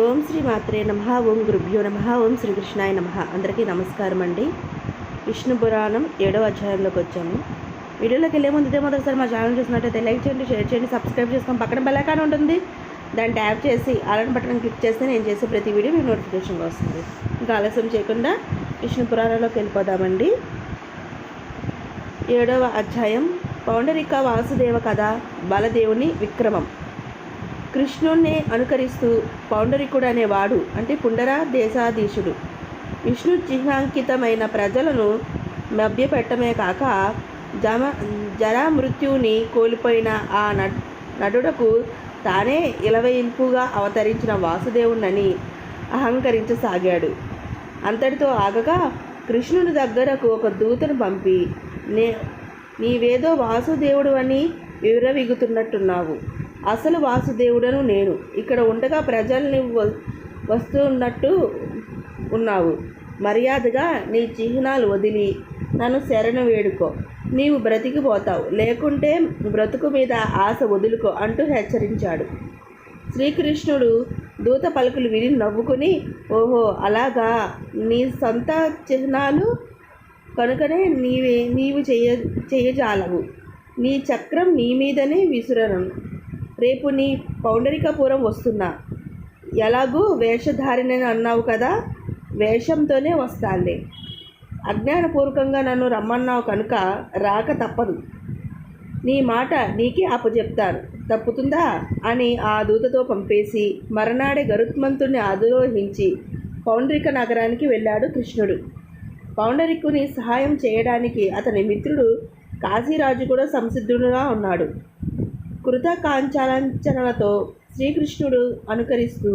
ఓం శ్రీ మాత్రే నమః. ఓం గురుభ్యో నమః. ఓం శ్రీకృష్ణాయ నమః. అందరికీ నమస్కారం అండి. విష్ణు పురాణం 7వ అధ్యాయంలోకి వచ్చాము. వీడియోలోకి వెళ్ళే ముందు మొదటిసారి మా ఛానల్ చూసినట్టయితే లైక్ చేయండి, షేర్ చేయండి, సబ్స్క్రైబ్ చేసుకొని పక్కన బెల్ ఐకాన్ ఉంటుంది, దాన్ని ట్యాప్ చేసి అలాంటి బటన్ క్లిక్ చేస్తే నేను చేసే ప్రతి వీడియో మీకు నోటిఫికేషన్గా వస్తుంది. ఇంకా ఆలస్యం చేయకుండా విష్ణు పురాణంలోకి వెళ్ళిపోదామండి. 7వ అధ్యాయం పౌండరిక వాసుదేవ కథ. బలదేవుని విక్రమం. కృష్ణుణ్ణి అనుకరిస్తూ పౌండరికుడు అనేవాడు అంటే పుండర దేశాధీశుడు విష్ణు చిహ్నాంకితమైన ప్రజలను మభ్యపెట్టమే కాక జరామృత్యుని కోల్పోయిన ఆ నటుడకు తానే ఇలవైల్పుగా అవతరించిన వాసుదేవుణ్ణని అహంకరించసాగాడు. అంతటితో ఆగగా కృష్ణుని దగ్గరకు ఒక దూతను పంపి, నీవేదో వాసుదేవుడు అని విర్రవీగుతున్నట్టున్నావు. అసలు వాసుదేవుడను నేను. ఇక్కడ ఉండగా ప్రజల్ని వస్తున్నట్టు ఉన్నావు. మర్యాదగా నీ చిహ్నాలు వదిలి నన్ను శరణు వేడుకో, నీవు బ్రతికిపోతావు, లేకుంటే బ్రతుకు మీద ఆశ వదులుకో అంటూ హెచ్చరించాడు. శ్రీకృష్ణుడు దూత పలుకులు విని నవ్వుకుని, ఓహో అలాగా, నీ సొంత చిహ్నాలు కనుకనే నీవు చేయజాలవు. నీ చక్రం నీ మీదనే విసురను. రేపు నీ పౌండరికపురం వస్తున్నా. ఎలాగూ వేషధారినని అన్నావు కదా, వేషంతోనే వస్తానులే. అజ్ఞానపూర్వకంగా నన్ను రమ్మన్నావు కనుక రాక తప్పదు. నీ మాట నీకే అప్పచెప్తాను, తప్పుతుందా అని ఆ దూతతో పంపేసి మరనాడే గరుత్మంతుడిని అధిరోహించి పౌండరిక నగరానికి వెళ్ళాడు కృష్ణుడు. పౌండరికుని సహాయం చేయడానికి అతని మిత్రుడు కాశీరాజు కూడా సంసిద్ధుడుగా ఉన్నాడు. కృతకాంచాలంచనలతో శ్రీకృష్ణుడు అనుకరిస్తూ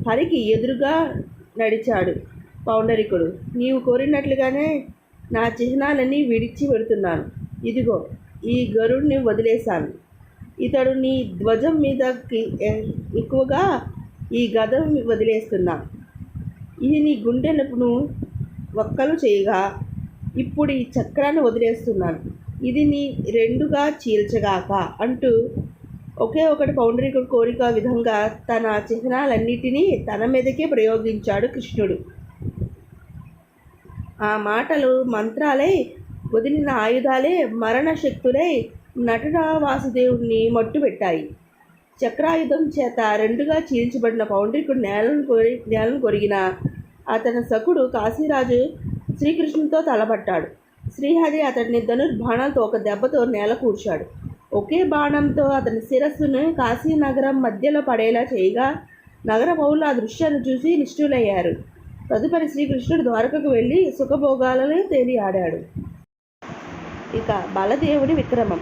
హరికి ఎదురుగా నడిచాడు. పౌండరికుడు, నీవు కోరినట్లుగానే నా చిహ్నాలన్నీ విడిచి పెడుతున్నాను. ఇదిగో ఈ గరుడిని వదిలేశాను. ఇతడు నీ ధ్వజం మీదకి ఎక్కువగా ఈ గద వదిలేస్తున్నా. ఇది నీ గుండెలను ఒక్కలు చేయగా ఇప్పుడు ఈ చక్రాన్ని వదిలేస్తున్నాను. ఇది నీ రెండుగా చీల్చగాక అంటూ ఒకే ఒకటి పౌండరికుడు కోరిక విధంగా తన చిహ్నాలన్నిటినీ తన మీదకే ప్రయోగించాడు కృష్ణుడు. ఆ మాటలు మంత్రాలై వదిలిన ఆయుధాలే మరణశక్తులై నటుడ వాసుదేవుడిని మట్టుపెట్టాయి. చక్రాయుధం చేత రెండుగా చీల్చబడిన పౌండరికుడు నేలను కొరిగిన అతని సఖుడు కాశీరాజు శ్రీకృష్ణుడితో తలపట్టాడు. శ్రీహరి అతడిని ధనుర్బాణంతో ఒక దెబ్బతో నేల కూర్చాడు. ఒకే బాణంతో అతని శిరస్సును కాశీనగరం మధ్యలో పడేలా చేయగా నగర పౌరులు ఆ దృశ్యాన్ని చూసి నిష్ఠులయ్యారు. తదుపరి శ్రీకృష్ణుడు ద్వారకకు వెళ్ళి సుఖభోగాలను తేలియాడాడు. ఇక బలదేవుడి విక్రమం.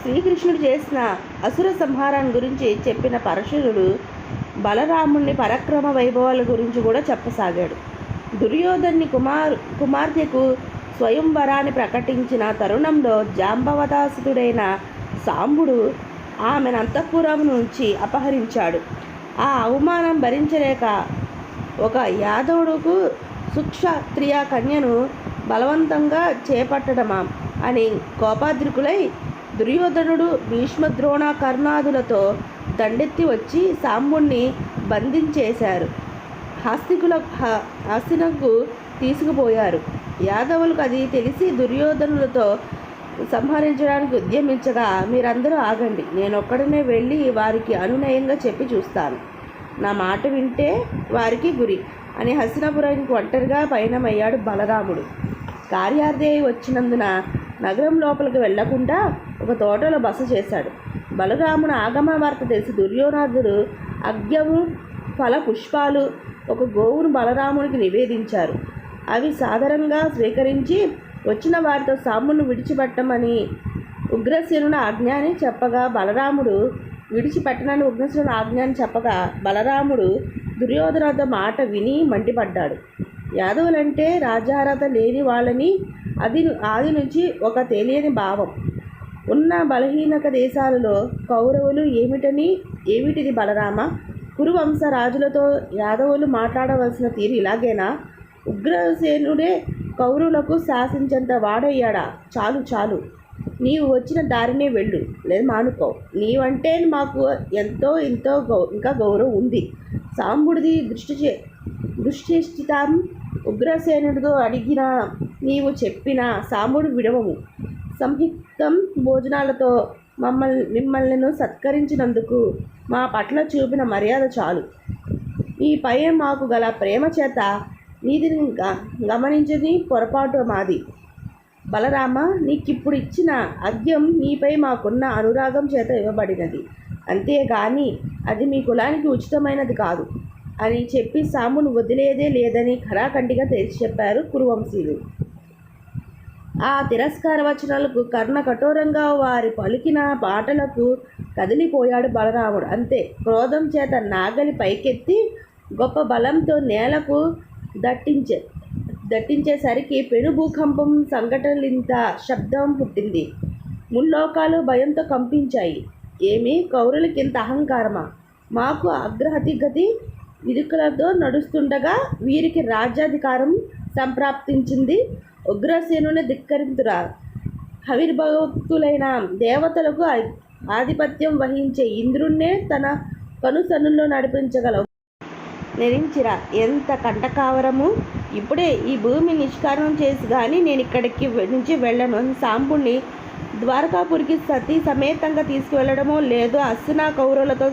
శ్రీకృష్ణుడు చేసిన అసుర సంహారాన్ని గురించి చెప్పిన పరశురుడు బలరాముని పరాక్రమ వైభవాల గురించి కూడా చెప్పసాగాడు. దుర్యోధని కుమార్తెకు స్వయంవరాన్ని ప్రకటించిన తరుణంలో జాంబవదాసుడైన సాంబుడు ఆమెను అంతఃపురం నుంచి అపహరించాడు. ఆ అవమానం భరించలేక ఒక యాదవుడుకు సుక్షత్రియ కన్యను బలవంతంగా చేపట్టడమా అని కోపాద్రికులై దుర్యోధనుడు భీష్మద్రోణ కర్ణాదులతో దండెత్తి వచ్చి సాంబుణ్ణి బంధించేశారు. హస్తినకు తీసుకుపోయారు. యాదవులకు అది తెలిసి దుర్యోధనులతో సంహరించడానికి ఉద్యమించగా, మీరందరూ ఆగండి, నేనొక్కడనే వెళ్ళి వారికి అనునయంగా చెప్పి చూస్తాను. నా మాట వింటే వారికి గురి అని హస్తినాపురానికి ఒంటరిగా పయనమయ్యాడు బలరాముడు. కార్యార్థి వచ్చినందున నగరం లోపలికి వెళ్లకుండా ఒక తోటలో బస చేశాడు. బలరాముడు ఆగమ వార్త తెలిసి దుర్యోధనుడు అగ్యము ఫల పుష్పాలు ఒక గోవును బలరామునికి నివేదించారు. అవి సాదరంగా స్వీకరించి వచ్చిన వారితో సాంబును విడిచిపెట్టమని ఉగ్రసేనుని ఆజ్ఞాని చెప్పగా బలరాముడు బలరాముడు దుర్యోధనుల మాట విని మండిపడ్డాడు. యాదవులంటే రాజారథ లేని వాళ్ళని ఆది నుంచి ఒక తెలియని భావం. ఉన్న బలహీనక దేశాలలో కౌరవులు ఏమిటిది బలరామ? కురువంశ రాజులతో యాదవులు మాట్లాడవలసిన తీరు ఇలాగేనా? ఉగ్రసేనుడే కౌరవులకు శాసించేంత వాడయ్యాడా? చాలు చాలు, నీవు వచ్చిన దారినే వెళ్ళు, లేదు మానుకో. నీవంటే మాకు ఎంతో ఇంకా గౌరవం ఉంది. సాంబుడిది దృష్టిష్టితం ఉగ్రసేనుడితో అడిగిన నీవు చెప్పిన సాంబుడు విడవము. సంయుక్తం భోజనాలతో మిమ్మల్ని సత్కరించినందుకు మా పట్ల చూపిన మర్యాద చాలు. మీపై మాకు గల ప్రేమ చేత నీతిని గమనించని పొరపాటు మాది. బలరామ, నీకిప్పుడు ఇచ్చిన అద్యం నీపై మాకున్న అనురాగం చేత ఇవ్వబడినది, అంతేగాని అది మీ కులానికి ఉచితమైనది కాదు అని చెప్పి సాంబును వదిలేదే లేదని ఖరాఖండిగా తెలిసి చెప్పారు కురువంశీయులు. ఆ తిరస్కార వచనాలకు కర్ణ కఠోరంగా వారి పలికిన పాటలకు కదిలిపోయాడు బలరాముడు. అంతే, క్రోధం చేత నాగలి పైకెత్తి గొప్ప బలంతో నేలకు దట్టించేసరికి పెను భూకంపం సంఘటనలింత శబ్దం పుట్టింది. ముల్లోకాలు భయంతో కంపించాయి. ఏమి కౌరవులకింత అహంకారమా? మాకు అగ్రహతిగతి విదుకులతో నడుస్తుండగా వీరికి రాజ్యాధికారం సంప్రాప్తించింది. ఉగ్రసేనుని ధిక్కరింతురా. హవిర్భక్తులైన దేవతలకు ఆధిపత్యం వహించే ఇంద్రుణ్ణే తన కనుసన్నుల్లో నెరించిరా. ఎంత కంటకావరము! ఇప్పుడే ఈ భూమి నిష్కారణం చేసి కానీ నేను ఇక్కడికి నుంచి వెళ్ళను. సాంబుణ్ణి ద్వారకాపురికి సతీ సమేతంగా తీసుకువెళ్ళడమో లేదో అశ్విన కౌరవులతో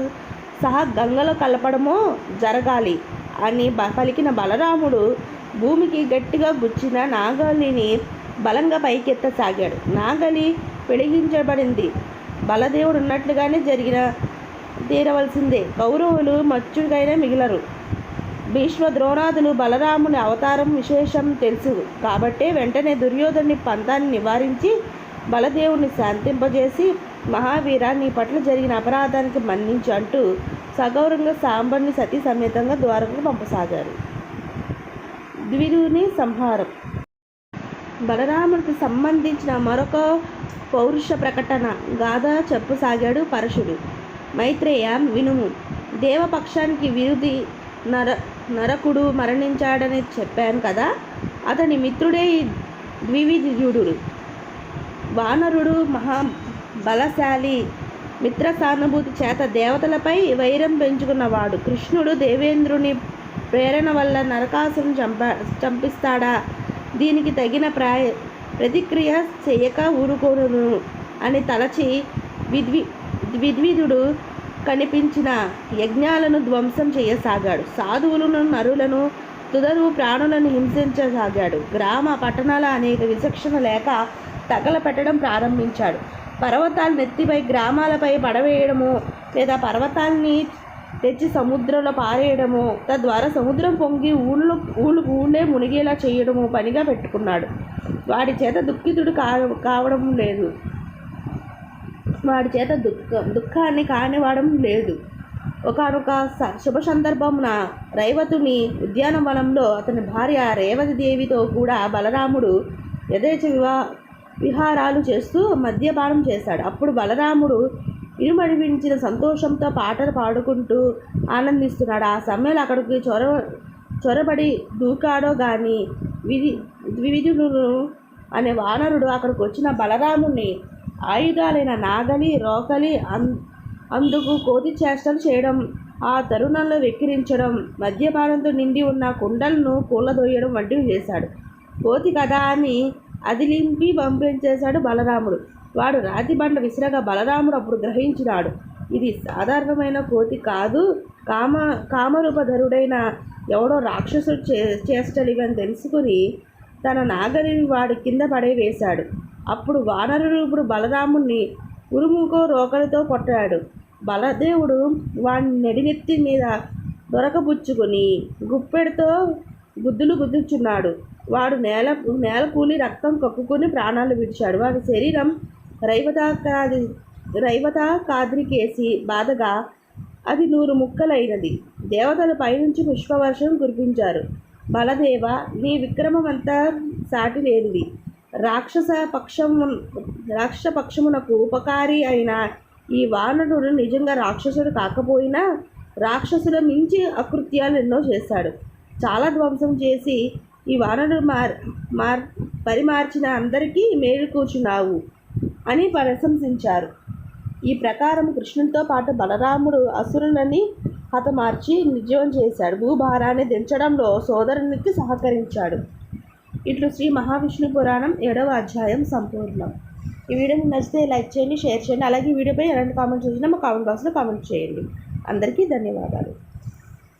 సహా గంగలో కలపడమో జరగాలి అని పలికిన బలరాముడు భూమికి గట్టిగా గుచ్చిన నాగలిని బలంగా పైకెత్తసాగాడు. నాగలి పెడిగించబడింది. బలదేవుడు ఉన్నట్లుగానే తీరవలసిందే. కౌరవులు మచ్చుకైనా మిగిలరు. భీష్మ ద్రోణాదులు బలరాముని అవతారం విశేషం తెలుసు కాబట్టే వెంటనే దుర్యోధనుని పంతాన్ని నివారించి బలదేవుని శాంతింపజేసి, మహావీర, నీ పట్ల జరిగిన అపరాధానికి మన్నించు అంటూ సగౌరవంగా సాంబర్ని సతీ సమేతంగా ద్వారకకు పంపసాగారు. ద్విదుని సంహారం. బలరాముడికి సంబంధించిన మరొక పౌరుష ప్రకటన గాథ చెప్పసాగాడు పరశుడు. మైత్రేయ, వినుము. దేవపక్షానికి విరుది నరకుడు మరణించాడని చెప్పాను కదా. అతని మిత్రుడే ద్వివిధుడు. వానరుడు మహాబలశాలి. మిత్ర సానుభూతి చేత దేవతలపై వైరం పెంచుకున్నవాడు. కృష్ణుడు దేవేంద్రుని ప్రేరణ వల్ల నరకాసురుని చంపిస్తాడా? దీనికి తగిన ప్రతిక్రియ చేయక ఊరుకోను అని తలచి ద్వివిధుడు కనిపించిన యజ్ఞాలను ధ్వంసం చేయసాగాడు. సాధువులను, నరులను, తుదరు ప్రాణులను హింసించసాగాడు. గ్రామ పట్టణాల అనేక విచక్షణ లేక తగలపెట్టడం ప్రారంభించాడు. పర్వతాలు నెత్తిపై గ్రామాలపై పడవేయడము, లేదా పర్వతాల్ని తెచ్చి సముద్రంలో పారేయడము, తద్వారా సముద్రం పొంగి ఊళ్ళే మునిగేలా చేయడము పనిగా పెట్టుకున్నాడు. వాడి చేత దుఃఖితుడు కావడం లేదు. వాడి చేత దుఃఖాన్ని కానివ్వడం లేదు. ఒకనొక శుభ సందర్భమున రైవతుని ఉద్యానవనంలో అతని భార్య రేవతి దేవితో కూడా బలరాముడు యథేచ్ఛ విహారాలు చేస్తూ మద్యపానం చేశాడు. అప్పుడు బలరాముడు ఇనుమడిపించిన సంతోషంతో పాటలు పాడుకుంటూ ఆనందిస్తున్నాడు. ఆ సమయంలో అక్కడికి చొరబడి దూకాడో గాని ద్వివిధుడు అనే వానరుడు అక్కడికి వచ్చిన బలరాముని ఆయుధాలైన నాగలి, రోకలి అందుకు కోతి చేష్టలు చేయడం, ఆ తరుణంలో వెక్కిరించడం, మద్యపానంతో నిండి ఉన్న కుండలను కూలదోయడం వంటివి చేశాడు. కోతి కదా అని అదిలింపి పంపించేశాడు బలరాముడు. వాడు రాతిబండ విసిరగా బలరాముడు అప్పుడు గ్రహించినాడు, ఇది సాధారణమైన కోతి కాదు, కామరూపధరుడైన ఎవడో రాక్షసుడు చేష్టలివని తెలుసుకుని తన నాగలిని వాడి కింద పడేవేశాడు. అప్పుడు వానరుడు బలరాముణ్ణి ఉరుముకో రోకలితో కొట్టాడు. బలదేవుడు వాడిని నెడినెత్తి మీద దొరకబుచ్చుకొని గుప్పెడితో గుద్దుచున్నాడు. వాడు నేల కూలి రక్తం కక్కుకొని ప్రాణాలు విడిచాడు. వాడి శరీరం రైవతాకాద్రికేసి బాధగా అది 100 ముక్కలైనది. దేవతల పైనుంచి పుష్పవర్షం కురిపించారు. బలదేవ, నీ విక్రమమంతా సాటి లేనిది. రాక్షస పక్షమునకు ఉపకారి అయిన ఈ వానరుడు నిజంగా రాక్షసుడు కాకపోయినా రాక్షసుల మించి అకృత్యాలు ఎన్నో చేశాడు. చాలా ధ్వంసం చేసి ఈ వానరుడు పరిమార్చిన అందరికీ మేలు కూర్చున్నావు. అని ప్రశంసించారు. ఈ ప్రకారం కృష్ణునితో పాటు బలరాముడు అసురులని హతమార్చి నిర్జీవం చేశాడు. భూభారాన్ని దించడంలో సోదరునికి సహకరించాడు. ఇట్లు శ్రీ మహావిష్ణు పురాణం 7వ అధ్యాయం సంపూర్ణం. ఈ వీడియో మీకు నచ్చితే లైక్ చేయండి, షేర్ చేయండి. అలాగే ఈ వీడియోపై ఎలాంటి కామెంట్స్ వచ్చినా మా కామెంట్ బాక్స్లో కామెంట్ చేయండి. అందరికీ ధన్యవాదాలు.